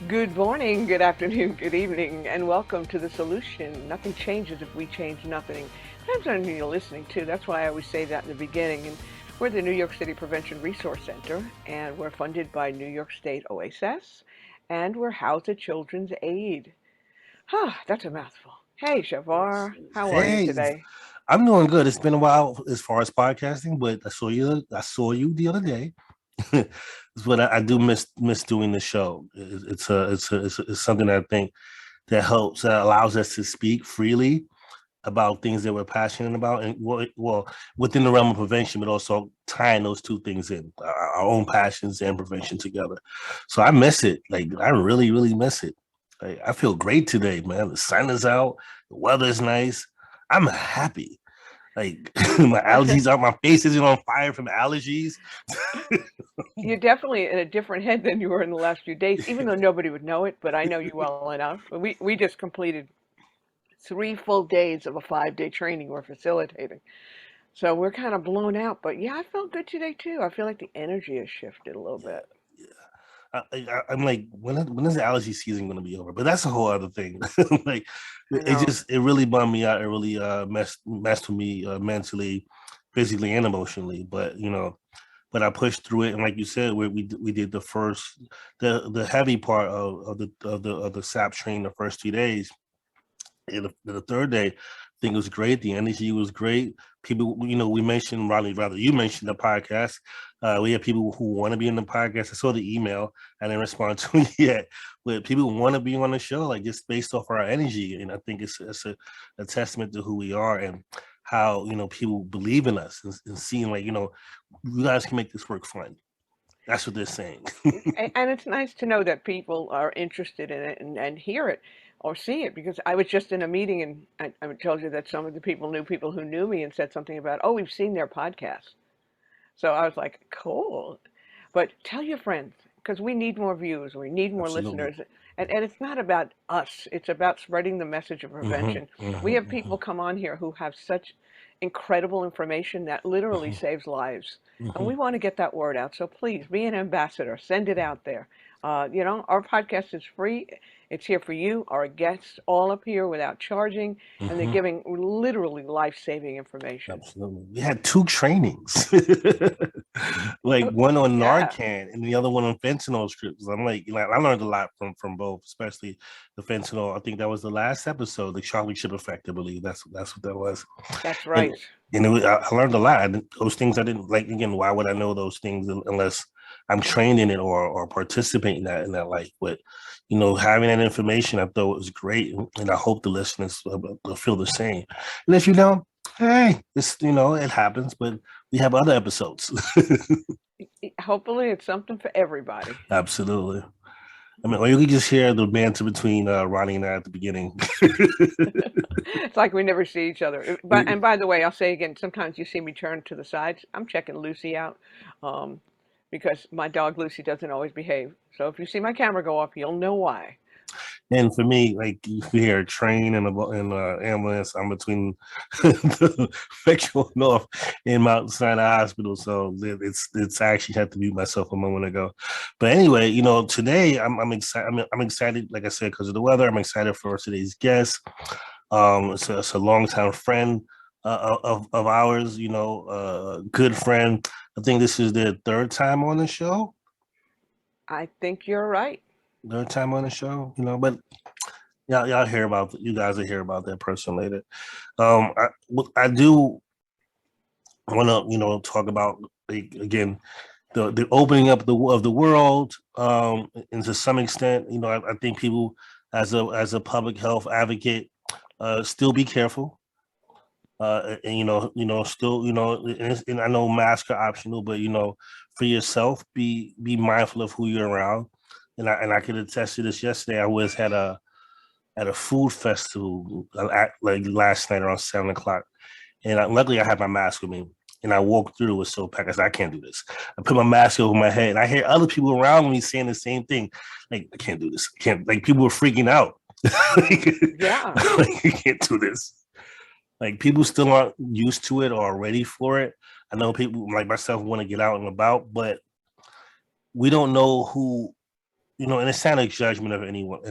Good morning, good afternoon, good evening, and welcome to The Solution. Nothing changes if we change nothing. Depends on who you're listening to. That's why I always say that in the beginning. And we're the New York City Prevention Resource Center, and we're funded by New York State OSS, and we're housed at Children's Aid. That's a mouthful. Hey, Chevar, how are you Hey, today? I'm doing good. It's been a while as far as podcasting, but I saw you the other day. But I do miss doing the show. It's something that I think that allows us to speak freely about things that we're passionate about, and within the realm of prevention, but also tying those two things in our own passions and prevention together. So I miss it. Like I really miss it. I feel great today, man. The sun is out, the weather is nice. I'm happy. Like my allergies out, my face isn't on fire from allergies. You're definitely in a different head than you were in the last few days, even though nobody would know it, but I know you well enough. We just completed 3 full days of a 5-day training we're facilitating. So we're kind of blown out, but yeah, I felt good today too. I feel like the energy has shifted a little Yeah, bit. yeah. I'm like, when is the allergy season going to be over? But that's a whole other thing. Like, I know. it really bummed me out. It really messed with me mentally, physically, and emotionally. But I pushed through it, and like you said, we did the heavy part of the SAP training the first 2 days. And the third day, I think it was great. The energy was great. People, we mentioned, Ronnie, rather, you mentioned the podcast. We have people who want to be in the podcast. I saw the email. I didn't respond to it yet, but people want to be on the show, like just based off our energy. And I think it's a testament to who we are and how, people believe in us and seeing like, you guys can make this work fun. That's what they're saying. And it's nice to know that people are interested in it and hear it or see it because I was just in a meeting and I told you that some of the people knew people who knew me and said something about, oh, we've seen their podcast. So I was like, cool. But tell your friends because we need more views, we need more Absolutely. listeners. And it's not about us, it's about spreading the message of Hmm. prevention. We Hmm. have people come on here who have such incredible information that literally Hmm. saves lives. And Hmm. we want to get that word out. So please be an ambassador, send it out there. Our podcast is free. It's here for you. Our guests all appear without charging, and they're Hmm. giving literally life-saving information. Absolutely. We had two trainings, like one on Yeah, Narcan and the other one on fentanyl strips. I'm like I learned a lot from both, especially the fentanyl. I think that was the last episode, the chocolate chip effect. I believe that's what that was. that's And right. I learned a lot. Those things I didn't like. Again, why would I know those things unless I'm trained in it or participate in that life? But having that information, I thought was great, and I hope the listeners will feel the same. And if you don't, hey, it happens. But we have other episodes. Hopefully, it's something for everybody. Absolutely. I mean, or you could just hear the banter between Ronnie and I at the beginning. It's like we never see each other. But and by the way, I'll say again, sometimes you see me turn to the sides. I'm checking Lucy out, um, because my dog Lucy doesn't always behave. So if you see my camera go off, you'll know why. And for me, like you hear a train and ambulance, I'm between the Metro North and Mount Sinai Hospital, so it's actually had to mute myself a moment ago. But anyway, today I'm excited. I'm excited, like I said, because of the weather. I'm excited for today's guest. It's a longtime friend of ours. Good friend. I think this is their third time on the show. I think you're right. Third time on the show. But y'all hear about you guys will hear about that person later. I do want to talk about like, again the opening up of the world, and to some extent, I think people as a public health advocate, still be careful. And still, and I know masks are optional, but for yourself, be mindful of who you're around. And I could attest to this. Yesterday, I was at a food festival like last night around 7 o'clock. And luckily, I had my mask with me. And I walked through, it was so packed. I said, I can't do this. I put my mask over my head. And I hear other people around me saying the same thing. Like, I can't do this. I can't. Like, people were freaking out. Yeah. Like, you can't do this. Like, people still aren't used to it or ready for it. I know people like myself want to get out and about, but we don't know who. and it's not a judgment of anyone,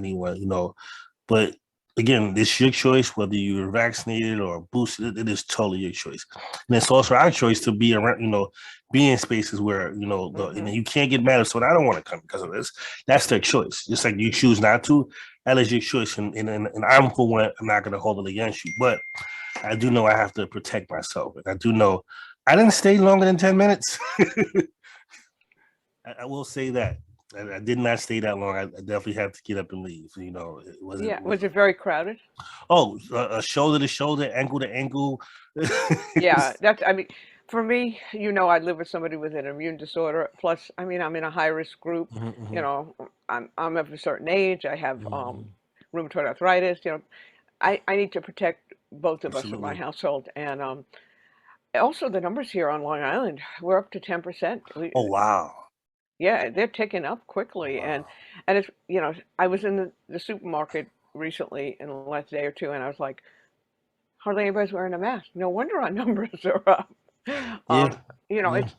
but again, it's your choice whether you're vaccinated or boosted. It is totally your choice, and it's also our choice to be around, be in spaces where you can't get mad at someone. I don't want to come because of this. That's their choice. Just like you choose not to, that is your choice, and I'm for one. I'm not going to hold it against you, but I do know I have to protect myself, and I do know I didn't stay longer than 10 minutes. I will say that. I did not stay that long. I definitely had to get up and leave. It wasn't. Yeah. Was it very crowded? Oh, shoulder to shoulder, ankle to ankle. Yeah, that's, I mean, for me, I live with somebody with an immune disorder. Plus, I mean, I'm in a high risk group. You Mhm, know, I'm of a certain age. I have mhm. rheumatoid arthritis. I need to protect both of us in my Absolutely. household. And also the numbers here on Long Island, we're up to 10%. Oh wow. Yeah, they're ticking up quickly. And Wow. it's, I was in the supermarket recently in the last day or two, and I was like, hardly anybody's wearing a mask. No wonder our numbers are up. Yeah. Um, Yeah. it's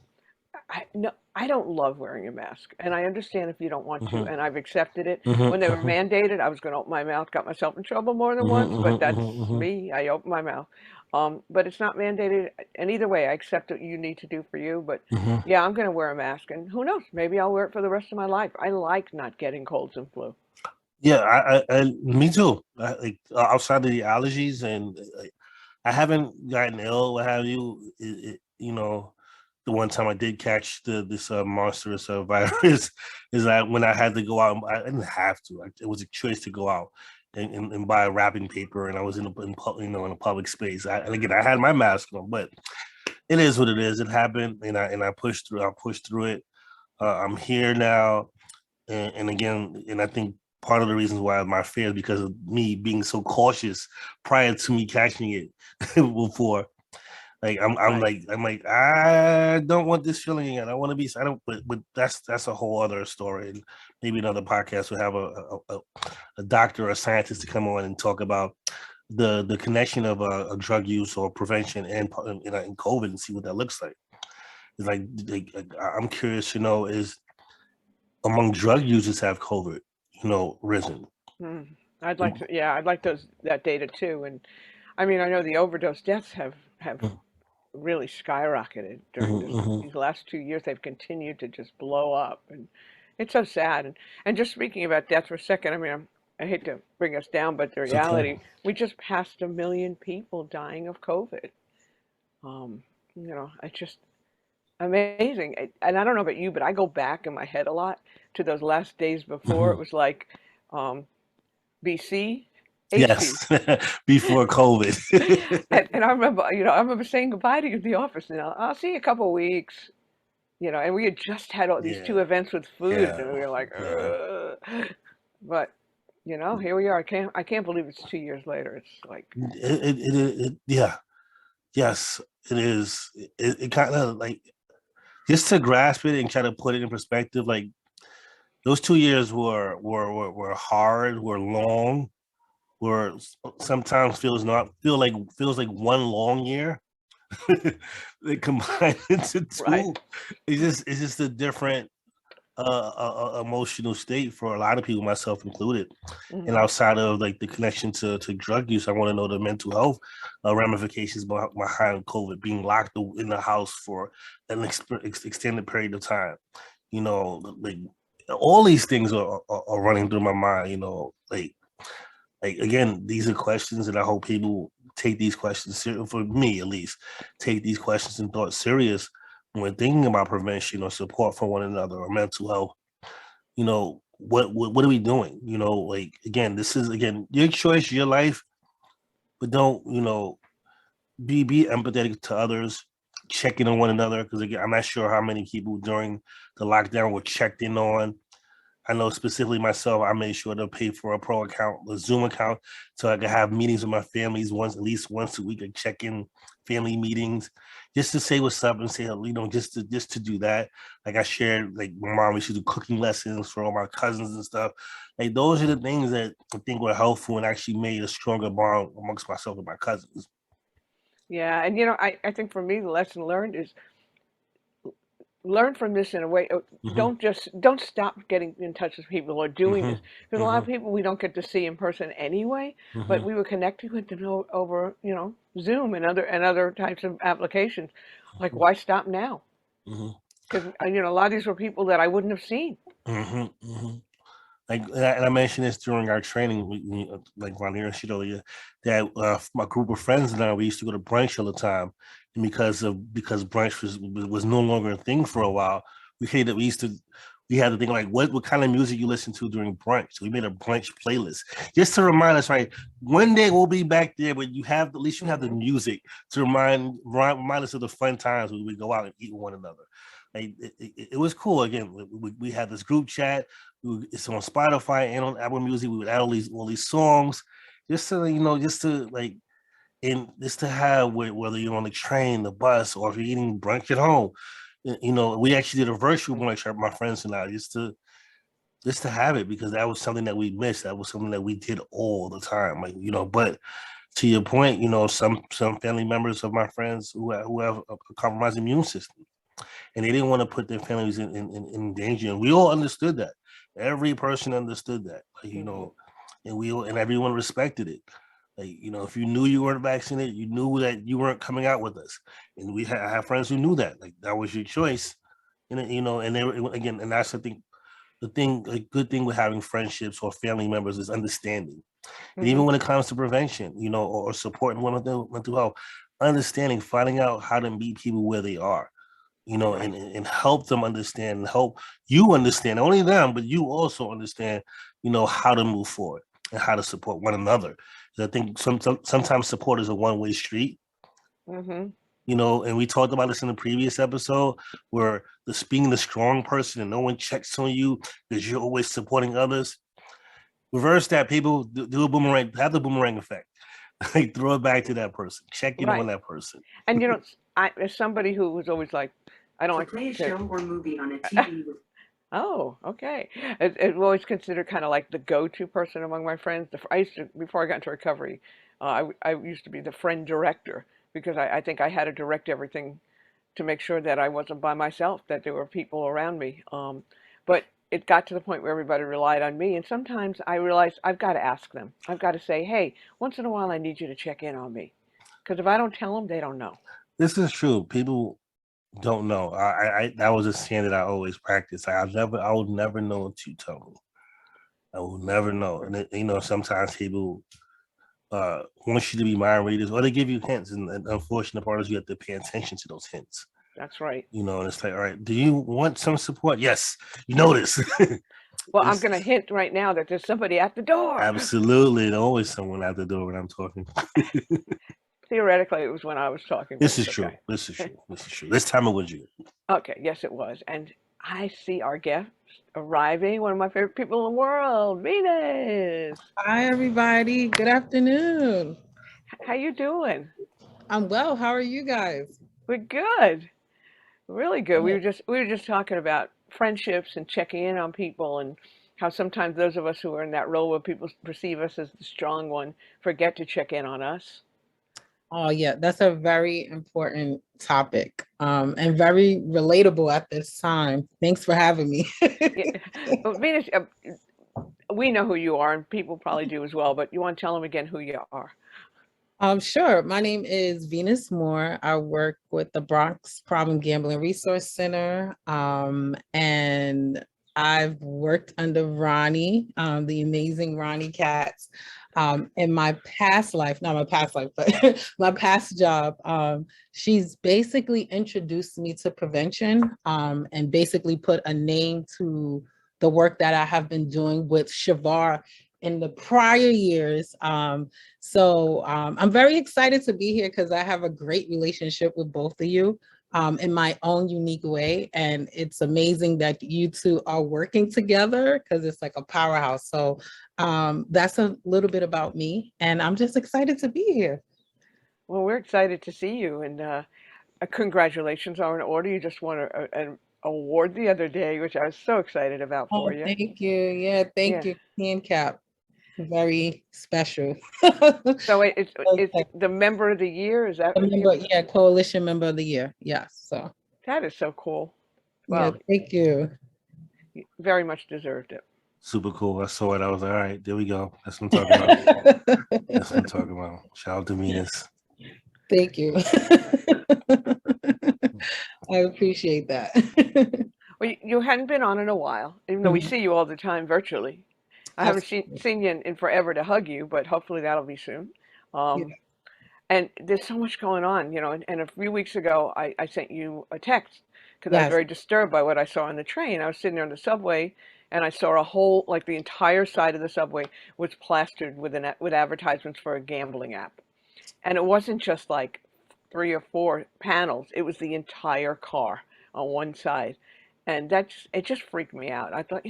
no, I don't love wearing a mask, and I understand if you don't want to, Mhm, and I've accepted it. mhm, When they were mhm, mandated, I was going to open my mouth, got myself in trouble more than mhm, once, but mhm, that's mhm, mhm. me. I open my mouth. But it's not mandated, and either way, I accept what you need to do for you. But Mhm. yeah, I'm going to wear a mask, and who knows? Maybe I'll wear it for the rest of my life. I like not getting colds and flu. Yeah, me too. Outside of the allergies, and I haven't gotten ill. What have you? The one time I did catch this monstrous virus is that when I had to go out, I didn't have to. It was a choice to go out and buy a wrapping paper, and I was in a public space. And again, I had my mask on, but it is what it is. It happened, and I pushed through. I pushed through it. I'm here now, and again, and I think part of the reasons why my fear is because of me being so cautious prior to me catching it before. Like Right. I'm like I don't want this feeling again. I want to be. I don't. But that's a whole other story. And maybe another podcast will have a doctor or a scientist to come on and talk about the connection of a drug use or prevention and COVID and see what that looks like. It's like I'm curious to know is among drug users have COVID, risen. Mm. I'd like to, yeah, I'd like that data too. And I mean, I know the overdose deaths have really skyrocketed during Mm-hmm, these last 2 years. They've continued to just blow up, and it's so sad. And just speaking about death for a second, I mean, I hate to bring us down, but the it's okay. reality, we just passed 1 million people dying of COVID. Um, it's just amazing. And I don't know about you, but I go back in my head a lot to those last days before. It Mm-hmm. was like um, BC, AC. Yes, before COVID. And I remember saying goodbye to you at the office. I'll see you in a couple of weeks. And we had just had all these two Yeah, events with food, yeah, and we were like, yeah. ugh. But here we are. I can't believe it's 2 years later. It's like, Yeah, yes, it is. It kind of like just to grasp it and try to put it in perspective. Like those 2 years were hard, were long, were sometimes feels like one long year. They combine into right. two. It's just a different emotional state for a lot of people, myself included. And Hmm. outside of like the connection to drug use, I want to know the mental health ramifications behind COVID, being locked in the house for an extended period of time. Like all these things are running through my mind. Like again, these are questions that I hope people take these questions for me at least take these questions and thoughts serious when thinking about prevention or support for one another or mental health. What are we doing? Like again, this is again your choice, your life, but don't be empathetic to others, checking on one another because again, I'm not sure how many people during the lockdown were checked in on. I know specifically myself, I made sure to pay for a pro account, a Zoom account, so I could have meetings with my families at least once a week, and check in family meetings, just to say what's up and say, just to do that. Like I shared, like my mom used to do cooking lessons for all my cousins and stuff. Like those are the things that I think were helpful and actually made a stronger bond amongst myself and my cousins. Yeah. And I think for me, the lesson learned is learn from this in a way. Mm-hmm. Don't stop getting in touch with people or doing Mm-hmm. this, because a lot of Mm-hmm. people we don't get to see in person anyway. But Mm-hmm. we were connecting with them over Zoom and other types of applications. Like, why stop now? Mm-hmm. Because a lot of these were people that I wouldn't have seen. Mm-hmm. Mm-hmm. Like, and I mentioned this during our training, like Ronnie said earlier, that my group of friends and I, we used to go to brunch all the time, and because brunch was no longer a thing for a while, we had to think like what kind of music you listen to during brunch. So we made a brunch playlist just to remind us, right? One day we'll be back there, but at least you have the Hmm. music to remind us of the fun times when we go out and eat with one another. Like it was cool. Again, we had this group chat. It's on Spotify and on Apple Music. We would add all these songs, just to just to like, and just to have, whether you're on the train, the bus, or if you're eating brunch at home. We actually did a virtual brunch, my friends and I, just to have it, because that was something that we missed. That was something that we did all the time. Like, but to your point, some family members of my friends who have a compromised immune system, and they didn't want to put their families in danger. And we all understood that. Every person understood that, Hmm. and everyone respected it. Like, if you knew you weren't vaccinated, you knew that you weren't coming out with us. And I have friends who knew that, like, that was your choice. And they were, again, and that's, I think, a good thing with having friendships or family members is understanding. And Hmm. even when it comes to prevention, or supporting women's mental health, understanding, finding out how to meet people where they are, Right. and help them understand, and help you understand, not only them, but you also understand, how to move forward and how to support one another. 'Cause I think sometimes support is a one-way street, Hmm. and we talked about this in the previous episode, where being the strong person and no one checks on you because you're always supporting others. Reverse that, people. Do a boomerang, have the boomerang effect. Like, throw it back to that person, check in on Right. that person. And as somebody who was always like, I don't To like play a to. show or movie on a TV with Oh, okay. I've always considered kind of like the go-to person among my friends. I used to, before I got into recovery, I used to be the friend director, because I think I had to direct everything to make sure that I wasn't by myself, that there were people around me. But it got to the point where everybody relied on me, and sometimes I realized I've got to ask them. I've got to say, hey, once in a while, I need you to check in on me, because if I don't tell them, they don't know. This is true. People don't know. I that was a standard I always practiced. I will never know until you tell me. I will never know. And sometimes people want you to be mind readers, or they give you hints. And the unfortunate part is you have to pay attention to those hints. That's right. And it's like, all right, do you want some support? Yes, you know this. Well, I'm It's going to hint right now that there's somebody at the door. absolutely, there's always someone at the door when I'm talking. Theoretically, it was when I was talking, but This is it's true. okay. This is true. This is true. This time it was you. Okay, yes, it was. And I see our guest arriving, one of my favorite people in the world, Venus. Hi, everybody. Good afternoon. How you doing? I'm well. How are you guys? We're good. Really good. Good. We were just talking about friendships and checking in on people, and how sometimes those of us who are in that role where people perceive us as the strong one forget to check in on us. Oh, yeah, that's a very important topic and very relatable at this time. Thanks for having me. Yeah. Well, Venus, we know who you are, and people probably do as well, but you want to tell them again who you are. Sure. My name is Venus Moore. I work with the Bronx Problem Gambling Resource Center. And I've worked under Ronnie, the amazing Ronnie Katz. In my past life, not my past life, but my past job, she's basically introduced me to prevention, and basically put a name to the work that I have been doing with Chevar in the prior years. I'm very excited to be here because I have a great relationship with both of you, in my own unique way. And it's amazing that you two are working together because it's like a powerhouse. So that's a little bit about me. And I'm just excited to be here. Well, we're excited to see you, and congratulations are in order. You just won an award the other day, which I was so excited about for Oh, you. thank you. Yeah, thank Yeah. you. Cap. Very special. So it's Okay. the member of the year. Is that what you? Yeah, coalition member of the year. Yes. So That is so cool. Yeah, Well, thank you. you very much deserved it. Super cool. I saw it. I was like, all right, there we go. That's what I'm talking about. That's what I'm talking about. Shout out to Venus. Thank you. I appreciate that. Well, you hadn't been on in a while, even though we Mhm. see you all the time virtually. I haven't Absolutely. seen you in forever to hug you, but hopefully that'll be soon. Yeah. Um, and there's so much going on, and a few weeks ago, I sent you a text because I was Yes. very disturbed by what I saw on the train. I was sitting there on the subway, and I saw a whole, like the entire side of the subway was plastered with with advertisements for a gambling app. And it wasn't just like 3 or 4 panels, it was the entire car on one side. And it just freaked me out. I thought,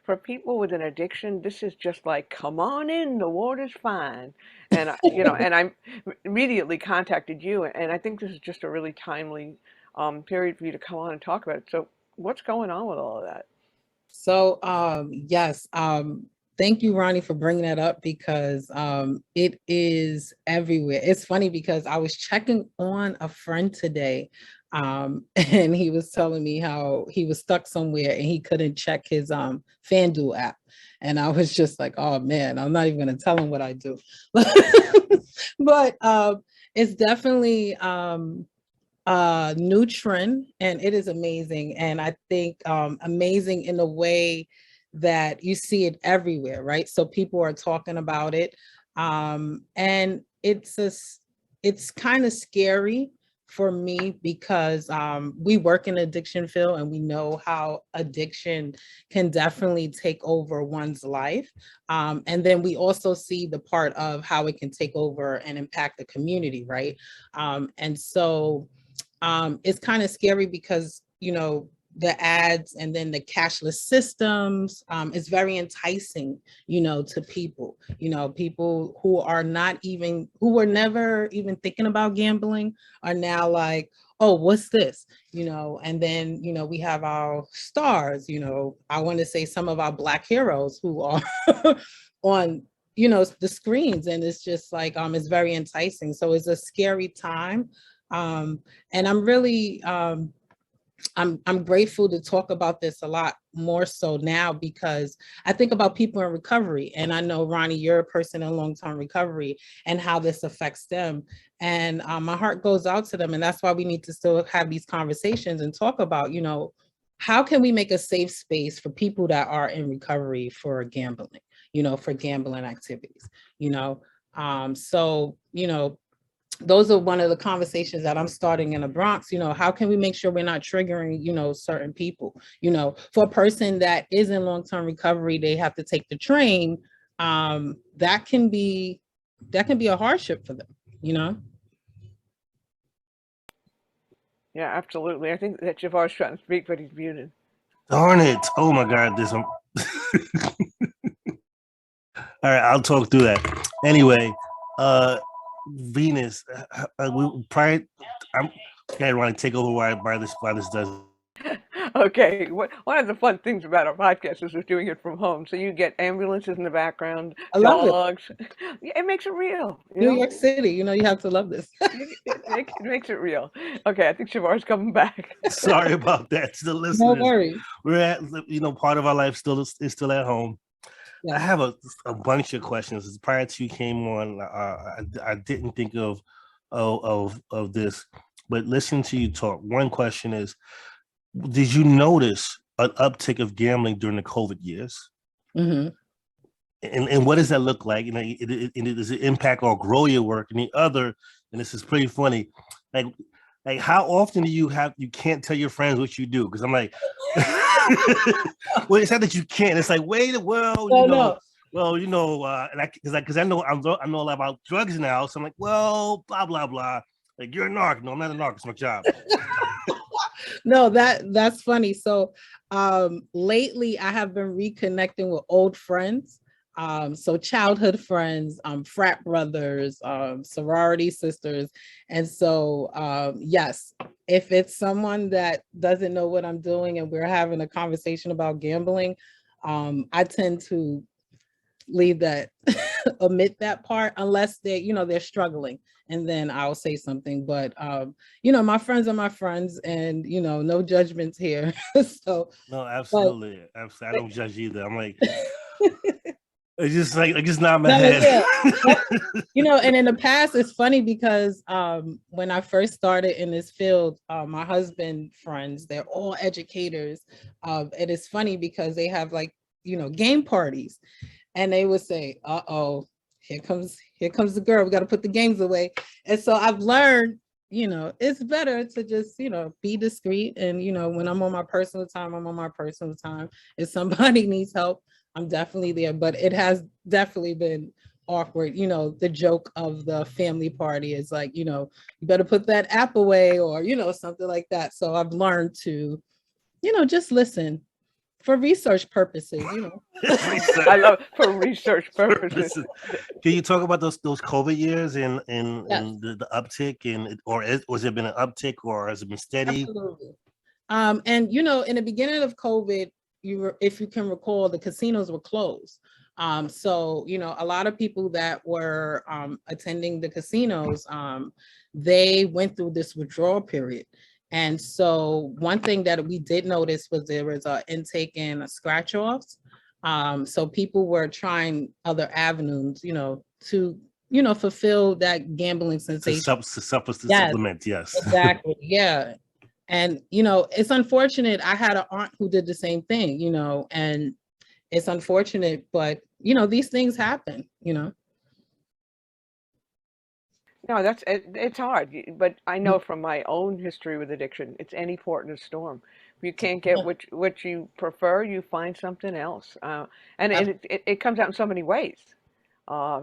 for people with an addiction, this is just like, come on in, the water's fine. And I immediately contacted you, and I think this is just a really timely period for you to come on and talk about it. So what's going on with all of that? So, yes, thank you, Ronnie, for bringing that up because it is everywhere. It's funny because I was checking on a friend today, and he was telling me how he was stuck somewhere and he couldn't check his FanDuel app. And I was just like, oh man, I'm not even gonna tell him what I do. But it's definitely new trend and it is amazing, and I think amazing in the way that you see it everywhere, right? So people are talking about it, and it's kind of scary for me because we work in addiction field and we know how addiction can definitely take over one's life, and then we also see the part of how it can take over and impact the community, right? And so it's kind of scary because, the ads and then the cashless systems is very enticing, to people, people who are not even, who were never even thinking about gambling are now like, oh, what's this? And then, we have our stars, I want to say some of our Black heroes who are on, the screens, and it's just like, it's very enticing. So it's a scary time. And I'm really I'm grateful to talk about this a lot more so now because I think about people in recovery, and I know, Ronnie, you're a person in long-term recovery and how this affects them, and my heart goes out to them, and that's why we need to still have these conversations and talk about, how can we make a safe space for people that are in recovery for gambling, for gambling activities, so those are one of the conversations that I'm starting in the Bronx. How can we make sure we're not triggering, certain people? For a person that is in long-term recovery, they have to take the train. That can be a hardship for them. Yeah, absolutely. I think that Chevar's trying to speak, but he's muted. Darn it. Oh my God. All right, I'll talk through that. Anyway, Venus, we probably I'm okay, want to take over why this does. Okay, one of the fun things about our podcast is we're doing it from home, so you get ambulances in the background, I love it. dogs. Yeah, it makes it real. New York City, you have to love this. It makes it real. Okay, I think Chevar's coming back. Sorry about that to the No listeners. worries. We're at, part of our life is still at home. Yeah. I have a bunch of questions. Prior to you came on, I didn't think of this, but listening to you talk, one question is, did you notice an uptick of gambling during the COVID years? Mm-hmm. And what does that look like? Does it impact or grow your work? And the other, and this is pretty funny, like how often do you can't tell your friends what you do? Because I'm like, well, it's not that you can't. It's like, wait, well, No. Well, and because I know a lot about drugs now, so I'm like, well, blah blah blah. Like, you're a narc. No, I'm not a narc. It's my job. No, that's funny. So lately I have been reconnecting with old friends. So childhood friends, frat brothers, sorority sisters. And so yes, if it's someone that doesn't know what I'm doing and we're having a conversation about gambling, I tend to leave that omit that part unless they, they're struggling. And then I'll say something. But my friends are my friends, and no judgments here. So No, but absolutely. Absolutely. I don't judge either. I'm like, it's just like, it's not my no, head. yeah. And in the past, it's funny because when I first started in this field, my husband friends, they're all educators. And it's funny because they have like, game parties, and they would say, uh-oh, here comes the girl. We got to put the games away. And so I've learned, it's better to just, be discreet. And, when I'm on my personal time, I'm on my personal time. If somebody needs help, I'm definitely there. But it has definitely been awkward. The joke of the family party is like, you better put that app away, or, something like that. So I've learned to, just listen for research purposes, I love for research purposes. Can you talk about those COVID years and Yes. the uptick, and was it been an uptick, or has it been steady? Absolutely. And in the beginning of COVID, if you can recall, the casinos were closed. So a lot of people that were attending the casinos, they went through this withdrawal period. And so one thing that we did notice was there was an intake in scratch offs. So people were trying other avenues, to fulfill that gambling sensation. Supplement, yes. Exactly. Yeah. And, it's unfortunate. I had an aunt who did the same thing, and it's unfortunate, but, these things happen, No, it's hard, but I know from my own history with addiction, it's any port in a storm. If you can't get what you prefer, you find something else, and it comes out in so many ways. Uh,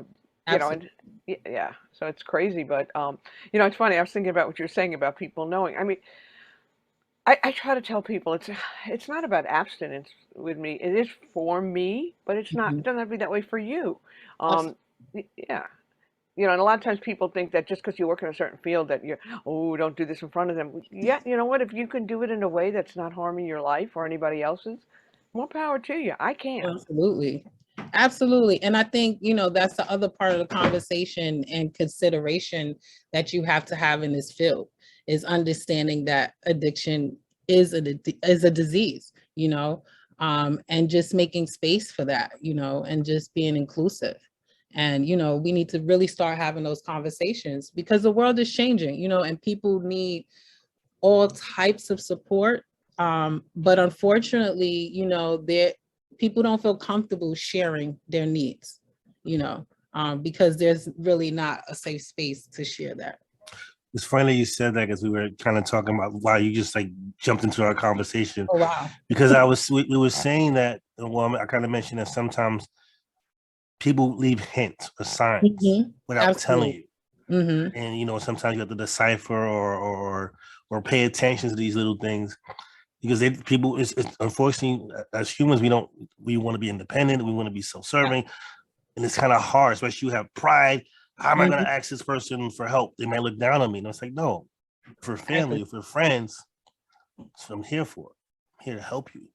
Absolutely. and yeah, so it's crazy, but it's funny. I was thinking about what you're saying about people knowing. I mean, I try to tell people it's not about abstinence with me. It is for me, but it's not. It doesn't have to be that way for you. Um, yeah. And a lot of times people think that just because you work in a certain field that don't do this in front of them. Yeah, you know what? If you can do it in a way that's not harming your life or anybody else's, more power to you. I can't. Absolutely. Absolutely. And I think, that's the other part of the conversation and consideration that you have to have in this field is understanding that addiction is a disease, and just making space for that, and just being inclusive. And, we need to really start having those conversations because the world is changing, and people need all types of support. But unfortunately, people don't feel comfortable sharing their needs, because there's really not a safe space to share that. It's funny you said that because we were kind of talking about why you just like jumped into our conversation. Oh, wow. Because we were saying that, well, I kind of mentioned that sometimes people leave hints or signs without telling you. And sometimes you have to decipher or pay attention to these little things because it's unfortunately, as humans, we want to be independent, we want to be self-serving, and it's kind of hard, especially you have pride. How am I going to ask this person for help? They might look down on me. And it's like, no, for family, for friends, that's what I'm here for. I'm here to help you.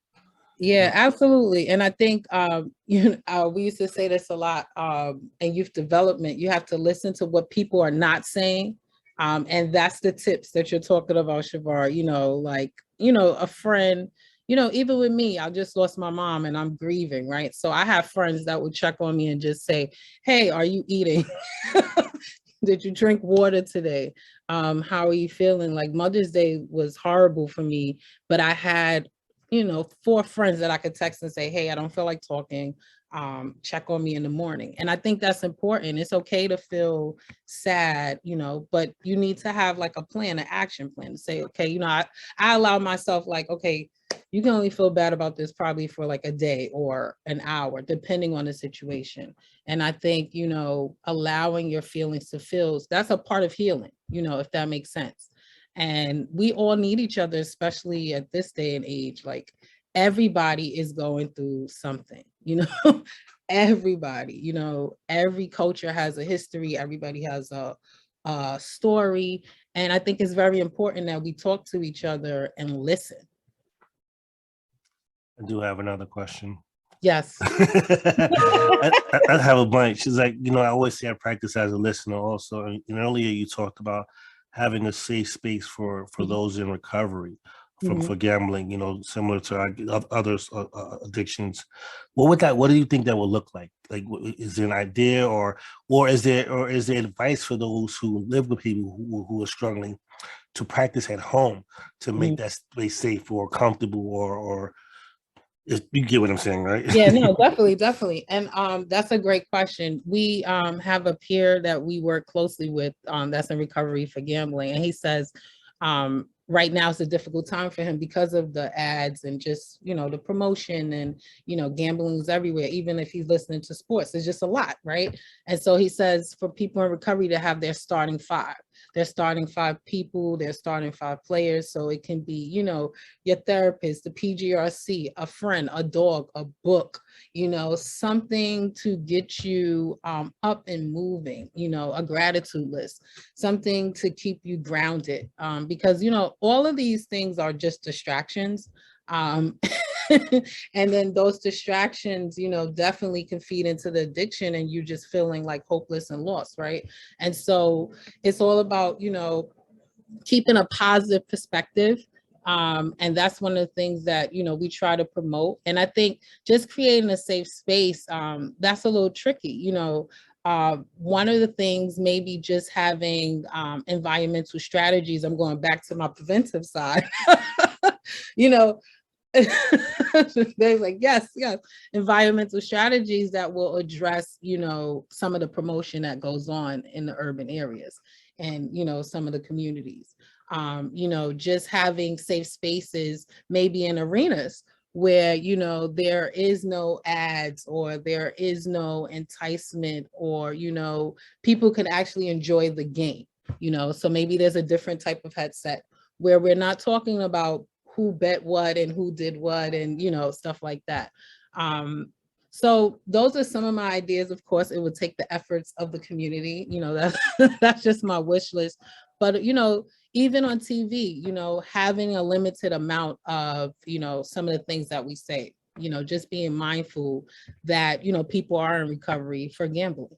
Yeah, absolutely. And I think we used to say this a lot in youth development. You have to listen to what people are not saying. And that's the tips that you're talking about, Chevar. A friend, even with me, I just lost my mom and I'm grieving, right? So I have friends that would check on me and just say, hey, are you eating? Did you drink water today? How are you feeling? Like Mother's Day was horrible for me, but I had 4 friends that I could text and say, hey, I don't feel like talking. Check on me in the morning. And I think that's important. It's okay to feel sad, but you need to have like a plan, an action plan to say, okay, I allow myself like, okay, you can only feel bad about this probably for like a day or an hour, depending on the situation. And I think, allowing your feelings to feel, that's a part of healing, if that makes sense. And we all need each other, especially at this day and age. Like everybody is going through something, everybody, every culture has a history. Everybody has a story. And I think it's very important that we talk to each other and listen. I do have another question. Yes. I have a bunch. She's like, I always say I practice as a listener also. And earlier you talked about having a safe space for those in recovery for gambling, similar to other addictions. What do you think that will look like? Like, is there an idea or is there advice for those who live with people who are struggling to practice at home to make that space safe or comfortable or you get what I'm saying, right? Yeah, no, definitely. And that's a great question. We have a peer that we work closely with that's in recovery for gambling. And he says right now it's a difficult time for him because of the ads and just, the promotion and, gambling is everywhere. Even if he's listening to sports, it's just a lot, right? And so he says for people in recovery to have their starting five people, their starting five players. So it can be, your therapist, the PGRC, a friend, a dog, a book, something to get you up and moving, a gratitude list, something to keep you grounded. Because, all of these things are just distractions. And then those distractions, definitely can feed into the addiction and you just feeling like hopeless and lost, right? And so it's all about, keeping a positive perspective. And that's one of the things that, we try to promote. And I think just creating a safe space, that's a little tricky, one of the things maybe just having environmental strategies. I'm going back to my preventive side, they're like, yes, environmental strategies that will address, some of the promotion that goes on in the urban areas and, some of the communities, just having safe spaces, maybe in arenas where, there is no ads or there is no enticement or, people can actually enjoy the game, so maybe there's a different type of headset where we're not talking about who bet what and who did what and, stuff like that. So those are some of my ideas. Of course, it would take the efforts of the community, that's just my wish list. But, even on TV, having a limited amount of, some of the things that we say, just being mindful that, people are in recovery for gambling.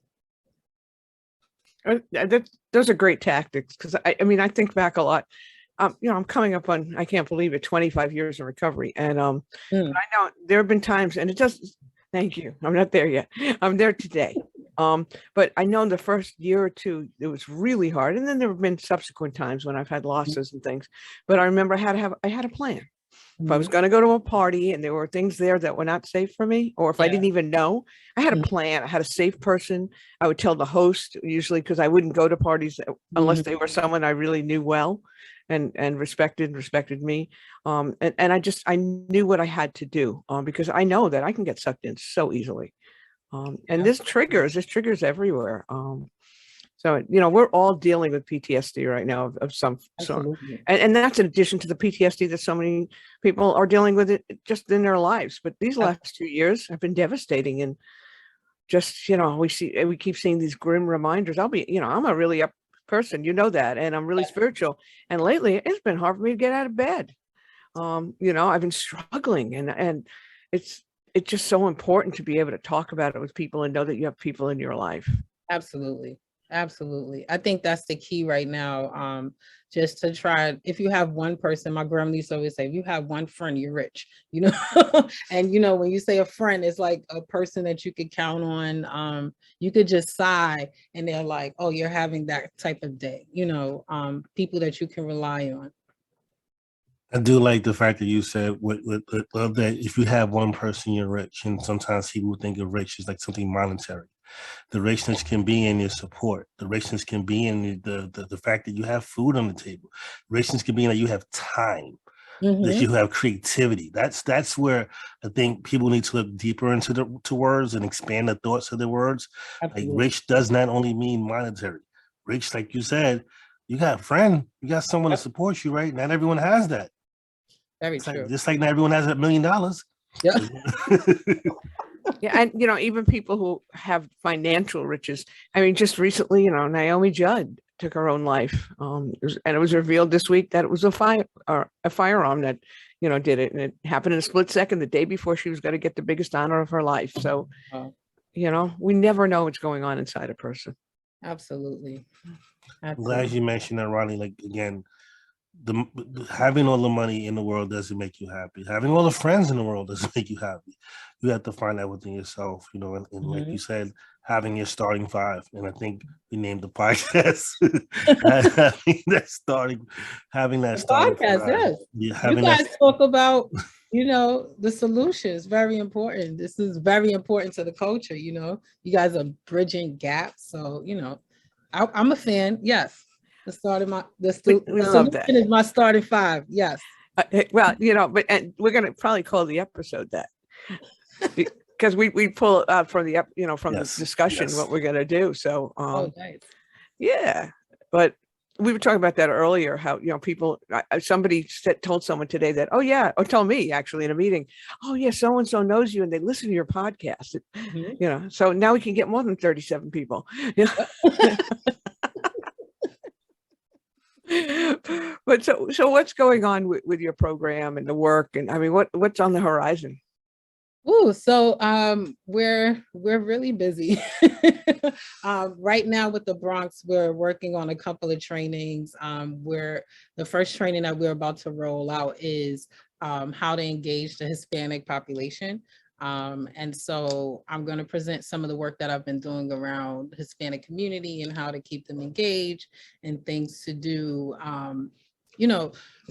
Those are great tactics because I think back a lot. I'm coming up on, I can't believe it, 25 years in recovery. And I know there have been times, and it does, thank you, I'm not there yet. I'm there today. But I know the first year or two, it was really hard. And then there have been subsequent times when I've had losses and things. But I remember I had a plan. If I was going to go to a party and there were things there that were not safe for me, or if I didn't even know, I had a plan. I had a safe person. I would tell the host usually because I wouldn't go to parties unless they were someone I really knew well and respected me. And I knew what I had to do because I know that I can get sucked in so easily. And this triggers everywhere. So, we're all dealing with PTSD right now of some sort. And that's in addition to the PTSD that so many people are dealing with it just in their lives. But these last 2 years have been devastating. And just, we keep seeing these grim reminders. I'm a really up person, that, and I'm really spiritual. And lately it's been hard for me to get out of bed. I've been struggling and it's just so important to be able to talk about it with people and know that you have people in your life. Absolutely. I think that's the key right now. Just to try, if you have one person, my grandma used to always say, if you have one friend, you're rich, and when you say a friend, it's like a person that you could count on. You could just sigh and they're like, oh, you're having that type of day, people that you can rely on. I do like the fact that you said with love that if you have one person, you're rich. And sometimes people think of rich as like something monetary. The richness can be in your support. The richness can be in the fact that you have food on the table. Richness can be in that you have time, that you have creativity. That's where I think people need to look deeper into the words and expand the thoughts of the words. Absolutely. Like rich does not only mean monetary. Rich, like you said, you got a friend, you got someone to support you, right? Not everyone has that. Very true. Like, just like not everyone has $1 million. Yeah. Yeah, and even people who have financial riches. I mean, just recently, Naomi Judd took her own life, and it was revealed this week that it was a firearm that did it, and it happened in a split second the day before she was going to get the biggest honor of her life. So, Wow. we never know what's going on inside a person. Absolutely. I'm Absolutely. glad you mentioned that, Ronnie. Like, again, the having all the money in the world doesn't make you happy. Having all the friends in the world doesn't make you happy. You have to find that within yourself, and like you said, having your starting five. And I think we named the podcast having that starting Podcast, five. yes. Yeah, You having guys that. talk about, the solutions. Very important. This is very important to the culture. You guys are bridging gaps. So, I'm a fan. Yes. The love that. solution is my starting five. Yes. Well, and we're going to probably call the episode that, because we pull out from the Yes, the discussion yes. what we're going to do. So, Nice. yeah, but we were talking about that earlier, how, people, somebody told someone today that, oh yeah, or told me actually in a meeting, oh yeah, so-and-so knows you and they listen to your podcast. So now we can get more than 37 people. But so what's going on with your program and the work? And I mean, what's on the horizon? Ooh, so we're really busy. Right now with the Bronx, we're working on a couple of trainings. Where the first training that we're about to roll out is how to engage the Hispanic population. And so I'm going to present some of the work that I've been doing around Hispanic community and how to keep them engaged and things to do,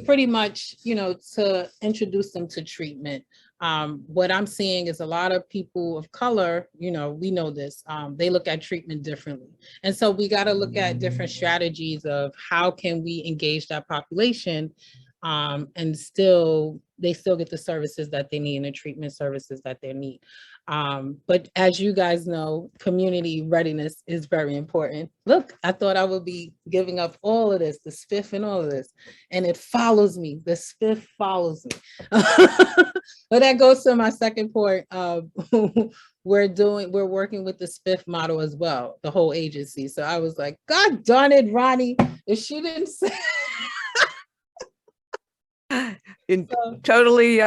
pretty much, to introduce them to treatment. What I'm seeing is a lot of people of color, we know this, they look at treatment differently. And so we got to look at different strategies of how can we engage that population, and they still get the services that they need and the treatment services that they need. But as you guys know, community readiness is very important. Look, I thought I would be giving up all of this, the spiff and all of this, and it follows me. The spiff follows me. But that goes to my second point. We're working with the spiff model as well, the whole agency. So I was like, God darn it, Ronnie, if she didn't say Totally,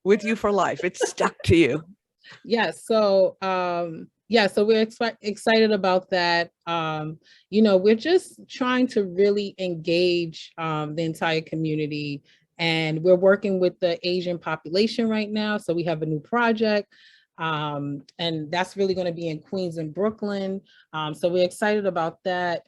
with you for life. It's stuck to you. Yeah. So, so we're excited about that. We're just trying to really engage the entire community, and we're working with the Asian population right now. So we have a new project, and that's really going to be in Queens and Brooklyn. So we're excited about that.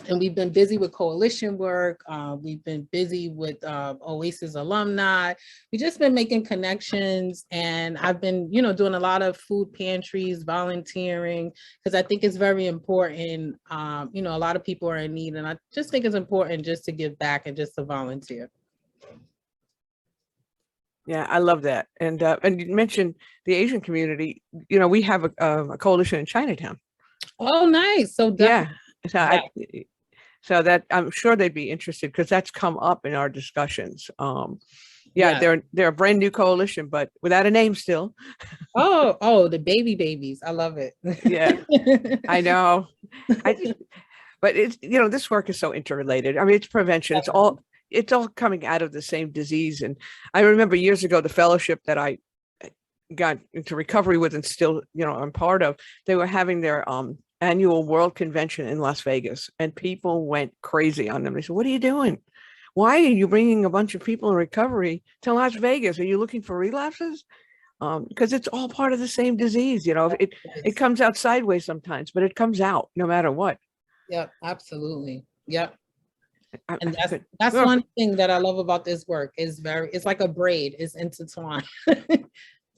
And we've been busy with coalition work. We've been busy with Oasis alumni. We've just been making connections, and I've been, doing a lot of food pantries, volunteering, because I think it's very important. A lot of people are in need, and I just think it's important just to give back and just to volunteer. Yeah, I love that. And you mentioned the Asian community. We have a coalition in Chinatown. Oh, nice. So definitely. Yeah. So that I'm sure they'd be interested, because that's come up in our discussions. They're a brand new coalition, but without a name still. Oh, the babies. I love it. Yeah, I know. But it's, this work is so interrelated. I mean, it's prevention. It's all coming out of the same disease. And I remember years ago, the fellowship that I got into recovery with and still, I'm part of, they were having their annual World Convention in Las Vegas, and people went crazy on them. They said, what are you doing? Why are you bringing a bunch of people in recovery to Las Vegas? Are you looking for relapses? Because it's all part of the same disease. It comes out sideways sometimes, but it comes out no matter what. Yep, absolutely. Yep. And that's one thing that I love about this work. It's like a braid, it's intertwined.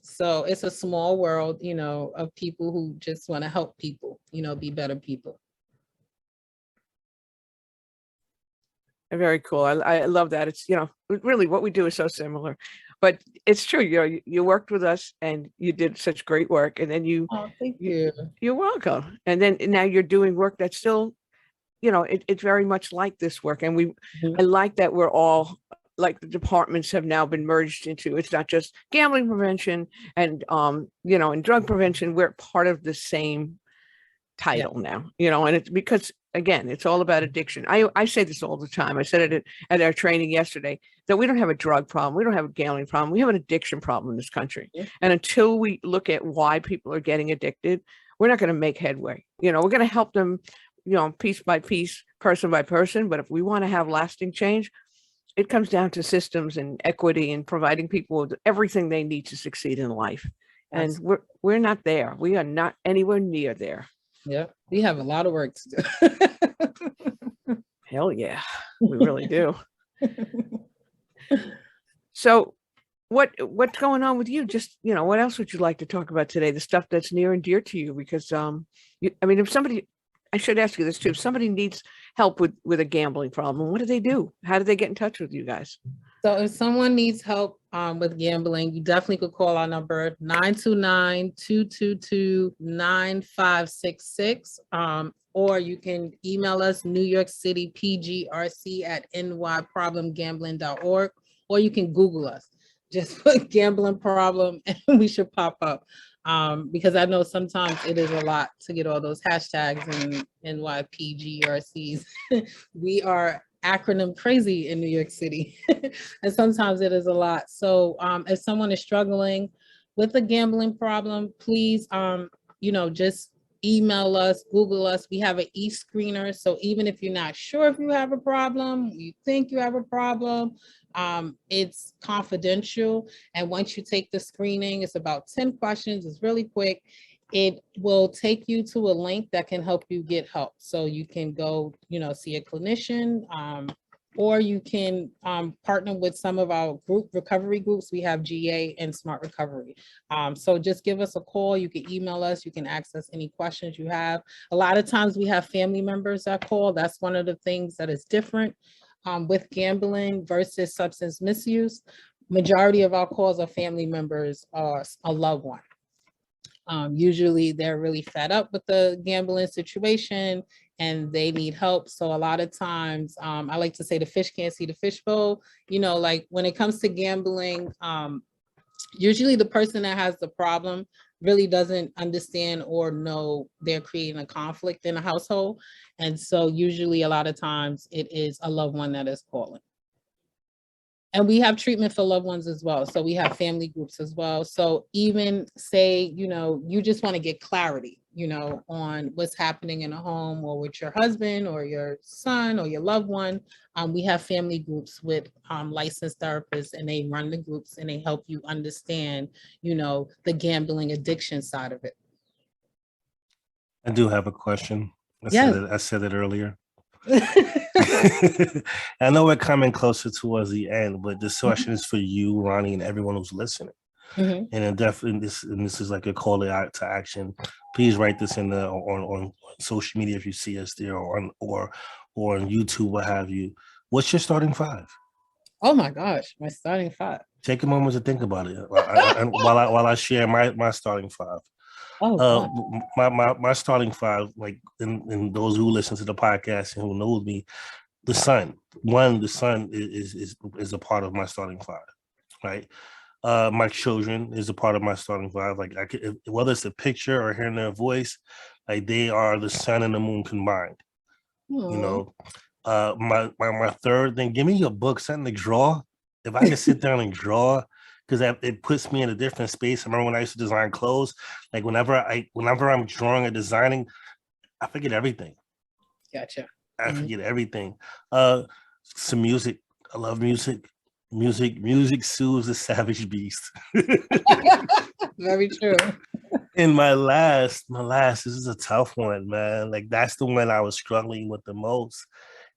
So it's a small world, of people who just want to help people, be better people. Very cool. I love that. It's, really what we do is so similar, but it's true. You worked with us and you did such great work, and then thank you. You're welcome. And then now you're doing work that's still, it's very much like this work. And I like that we're all, like, the departments have now been merged into, it's not just gambling prevention and, and drug prevention. We're part of the same title now, and it's because, again, it's all about addiction. I say this all the time. I said it at our training yesterday, that we don't have a drug problem. We don't have a gambling problem. We have an addiction problem in this country. Yeah. And until we look at why people are getting addicted, we're not going to make headway. We're going to help them, piece by piece, person by person. But if we want to have lasting change, it comes down to systems and equity and providing people with everything they need to succeed in life. And we're not there. We are not anywhere near there. Yeah, we have a lot of work to do. Hell yeah, we really do. So what's going on with you? Just, what else would you like to talk about today? The stuff that's near and dear to you, because if somebody, I should ask you this too, if somebody needs help with a gambling problem, what do they do? How do they get in touch with you guys? So if someone needs help with gambling, you definitely could call our number 929-222-9566. Or you can email us New York City PGRC at nyproblemgambling.org, or you can Google us. Just put gambling problem and we should pop up. Because I know sometimes it is a lot to get all those hashtags and NYPGRCs. We are acronym crazy in New York City. And sometimes it is a lot. So if someone is struggling with a gambling problem, please, just email us, Google us. We have an e-screener. So even if you're not sure if you have a problem, you think you have a problem, it's confidential. And once you take the screening, it's about 10 questions. It's really quick. It will take you to a link that can help you get help. So you can go, see a clinician, or you can partner with some of our recovery groups. We have GA and Smart Recovery. So just give us a call. You can email us. You can access any questions you have. A lot of times we have family members that call. That's one of the things that is different with gambling versus substance misuse. Majority of our calls are family members or a loved one. Usually they're really fed up with the gambling situation and they need help. So a lot of times, I like to say the fish can't see the fishbowl. Like when it comes to gambling, usually the person that has the problem really doesn't understand or know they're creating a conflict in a household. And so usually a lot of times it is a loved one that is calling. And we have treatment for loved ones as well. So we have family groups as well. So even say, you just want to get clarity, on what's happening in a home or with your husband or your son or your loved one. We have family groups with licensed therapists, and they run the groups and they help you understand, the gambling addiction side of it. I do have a question. I said it earlier. I know we're coming closer towards the end, but this question is for you, Ronni, and everyone who's listening. Mm-hmm. And definitely, this is like a call to action. Please write this in on social media if you see us there, or on YouTube, what have you. What's your starting five? Oh my gosh, my starting five. Take a moment to think about it while I share my starting five. My starting five, like in those who listen to the podcast and who knows me, the sun is a part of my starting five, right? My children is a part of my starting five. Like whether it's a picture or hearing their voice, like they are the sun and the moon combined. Aww. My third thing, give me a book, something to draw. If I can sit down and draw, because it puts me in a different space. I remember when I used to design clothes, like whenever I'm drawing or designing, I forget everything. Gotcha. I forget everything. Some music. I love music. Music soothes the savage beast. Very true. And my last, this is a tough one, man. Like that's the one I was struggling with the most.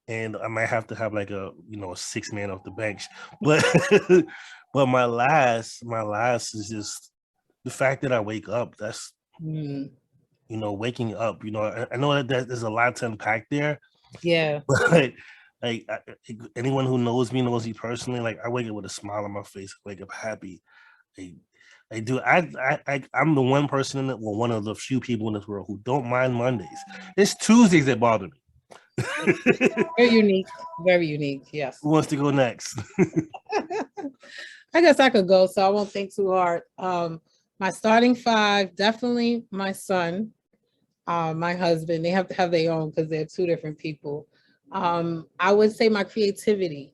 And I might have to have like a 6-man off the bench. But but my last is just the fact that I wake up. That's waking up. I know that there's a lot to unpack there. Yeah. But like anyone who knows me personally. Like I wake up with a smile on my face. I wake up happy. I'm the one person one of the few people in this world who don't mind Mondays. It's Tuesdays that bother me. Very unique. Yes. Who wants to go next? I guess I could go, so I won't think too hard. My starting five, definitely my son. My husband, they have to have their own because they're two different people. I would say my creativity,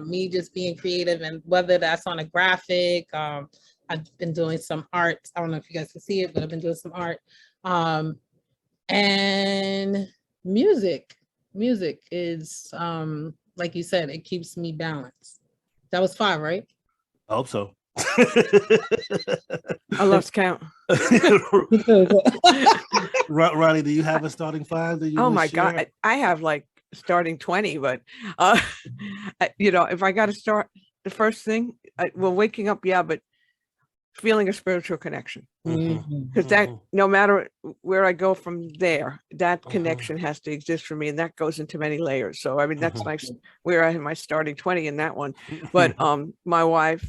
me just being creative, and whether that's on a graphic, I've been doing some art. I don't know if you guys can see it, but I've been doing some art. And music. Music is, like you said, it keeps me balanced. That was 5, right? I hope so. I lost count. Ronnie, do you have a starting 5 that you Oh want my to share? God. I have like starting 20, but if I got to start the first thing, well, waking up, yeah, but feeling a spiritual connection. Because that, no matter where I go from there, that connection has to exist for me, and that goes into many layers. So I mean, that's where I have my starting 20 in that one. But my wife,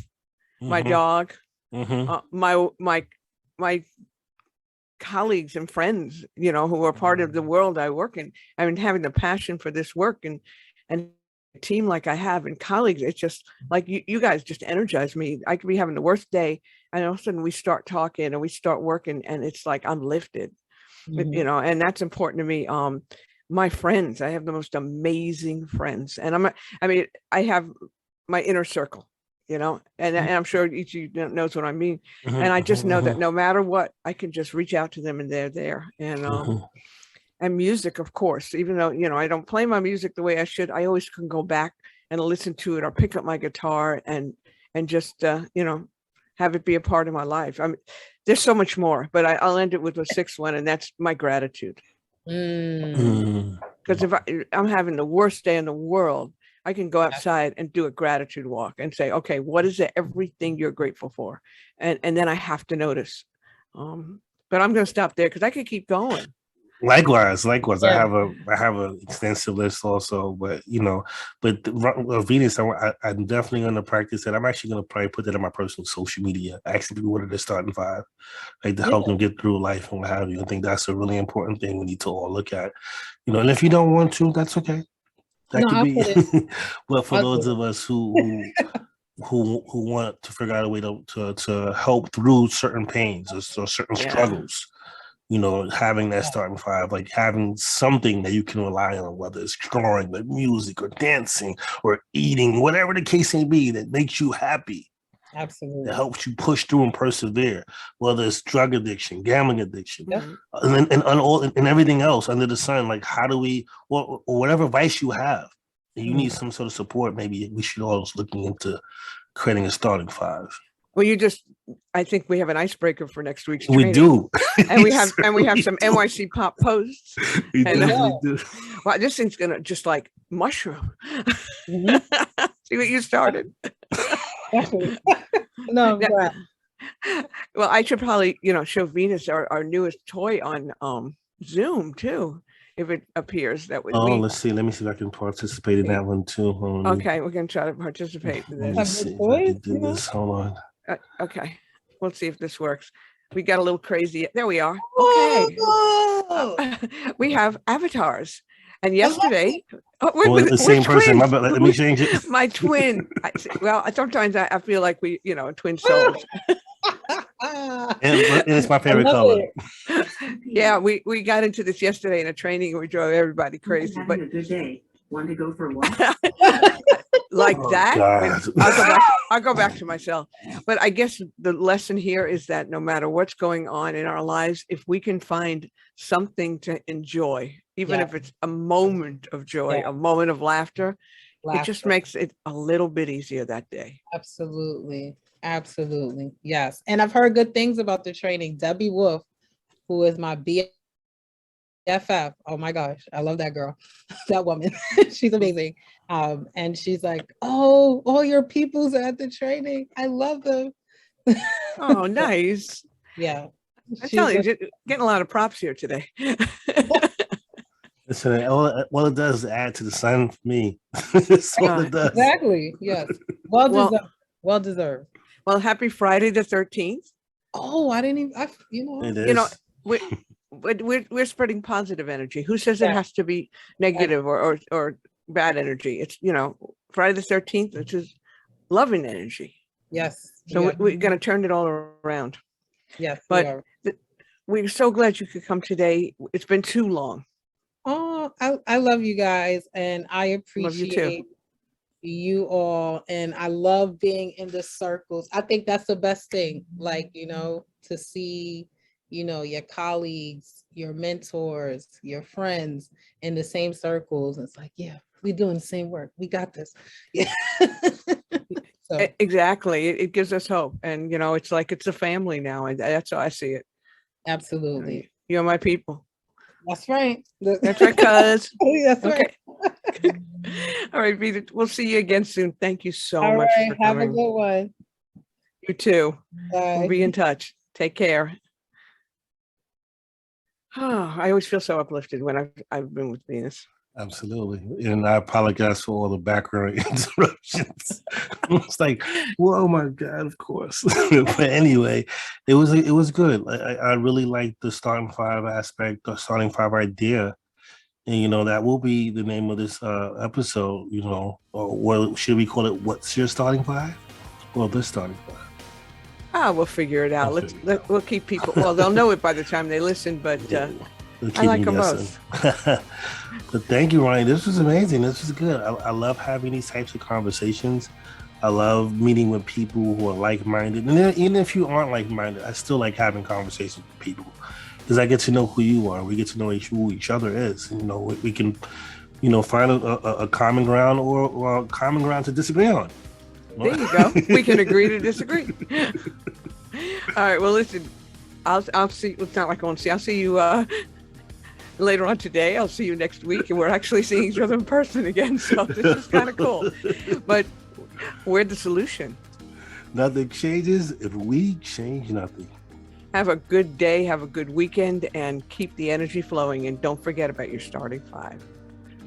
my dog, my colleagues and friends, who are part of the world I work in. I mean, having the passion for this work and a team like I have and colleagues, it's just like you guys just energize me. I could be having the worst day, and all of a sudden we start talking and we start working, and it's like I'm lifted, and that's important to me. My friends, I have the most amazing friends, and I have my inner circle, and I'm sure each of you knows what I mean. And I just know that no matter what, I can just reach out to them and they're there. And music, of course, even though, I don't play my music the way I should, I always can go back and listen to it or pick up my guitar and just, have it be a part of my life. There's so much more, but I'll end it with the 6th one, and that's my gratitude. Because if I'm having the worst day in the world, I can go outside and do a gratitude walk and say, okay, what is it, everything you're grateful for? And then I have to notice. But I'm going to stop there because I could keep going. Likewise. Yeah. I have an extensive list also, but Venus, I'm definitely going to practice it. I'm actually going to probably put that in my personal social media, asking people what are their starting 5, like to help them get through life and what have you. I think that's a really important thing we need to all look at, and if you don't want to, that's okay. That could be, but for those of us who want to figure out a way to help through certain pains or certain struggles, having that starting 5, like having something that you can rely on, whether it's drawing, like music or dancing or eating, whatever the case may be, that makes you happy. Absolutely. That helps you push through and persevere, whether it's drug addiction, gambling addiction, and everything else under the sun. Like, how do we, or whatever vice you have, you need some sort of support. Maybe we should all just looking into creating a starting 5. Well, I think we have an icebreaker for next week's training. We do. And we have some NYC pop posts. We do. Wow, this thing's gonna just like mushroom. See what you started. No, well, I should probably, show Venus our newest toy on Zoom too, if it appears that would. Let's see. Let me see if I can participate in that one too. Okay, we're gonna try to participate in this. Let's see if I can do this. Hold on. Okay, we'll see if this works. We got a little crazy. There we are. Okay. We have avatars. And yesterday, it's the same person. Let me change it. My twin. Sometimes I feel like we, twin souls. and it's my favorite color. Yeah, we got into this yesterday in a training and we drove everybody crazy. But a good day. Want to go for a walk? Like that. God. I'll go back to myself. But I guess the lesson here is that no matter what's going on in our lives, if we can find something to enjoy, even if it's a moment of joy, a moment of laughter, it just makes it a little bit easier that day. Absolutely. Yes. And I've heard good things about the training. Debbie Wolf, who is my BFF. Oh my gosh. I love that girl. That woman. She's amazing. And she's like, oh, all your peoples are at the training. I love them. Oh, nice. Yeah. I'm telling you, getting a lot of props here today. Listen, all it does is add to the sun for me. That's all it does. Exactly. Yes. Well deserved. Well, happy Friday the 13th. Oh, I didn't even. We're spreading positive energy. Who says it has to be negative or bad energy? It's Friday the 13th, which is loving energy. Yes. So we're going to turn it all around. Yes. But we're so glad you could come today. It's been too long. Oh, I love you guys, and I Love you too. appreciate you all, and I love being in the circles. I think that's the best thing, like, to see, your colleagues, your mentors, your friends in the same circles. It's like, yeah, we're doing the same work. We got this. Yeah. So Exactly. It gives us hope. And, it's like it's a family now. And that's how I see it. absolutely. You're my people. That's right. That's right, cuz. That's right. Okay. All right, Vita. We'll see you again soon. Thank you so All much right. for Have a coming. good one. You too. Bye. We'll be in touch. Take care. Oh, I always feel so uplifted when I've been with Venus. Absolutely. And I apologize for all the background interruptions. It's like, whoa, my God, of course. But anyway, it was good. I really liked the starting five aspect, the starting five idea. And that will be the name of this episode, or what should we call it? What's your starting five? Well, the starting five. We'll figure it out. We'll We'll keep people. Well, they'll know it by the time they listen, but We'll I like them them guessing. But thank you, Ronnie. This was amazing. This was good. I love having these types of conversations. I love meeting with people who are like-minded. And then, even if you aren't like-minded, I still like having conversations with people because I get to know who you are. We get to know who each other is. We can, find a common ground or a common ground to disagree on. There you go. We can agree to disagree. All right. Well, listen, I'll see. It's not like I want to see. I'll see you later on today. I'll see you next week, and we're actually seeing each other in person again. So this is kind of cool. But we're the solution. Nothing changes if we change nothing. Have a good day. Have a good weekend, and keep the energy flowing. And don't forget about your starting five.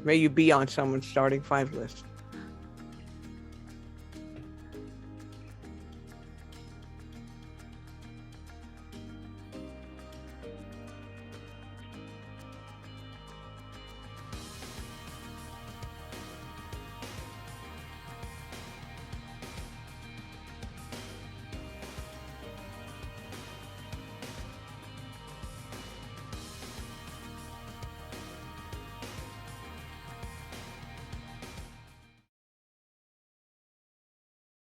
May you be on someone's starting five list.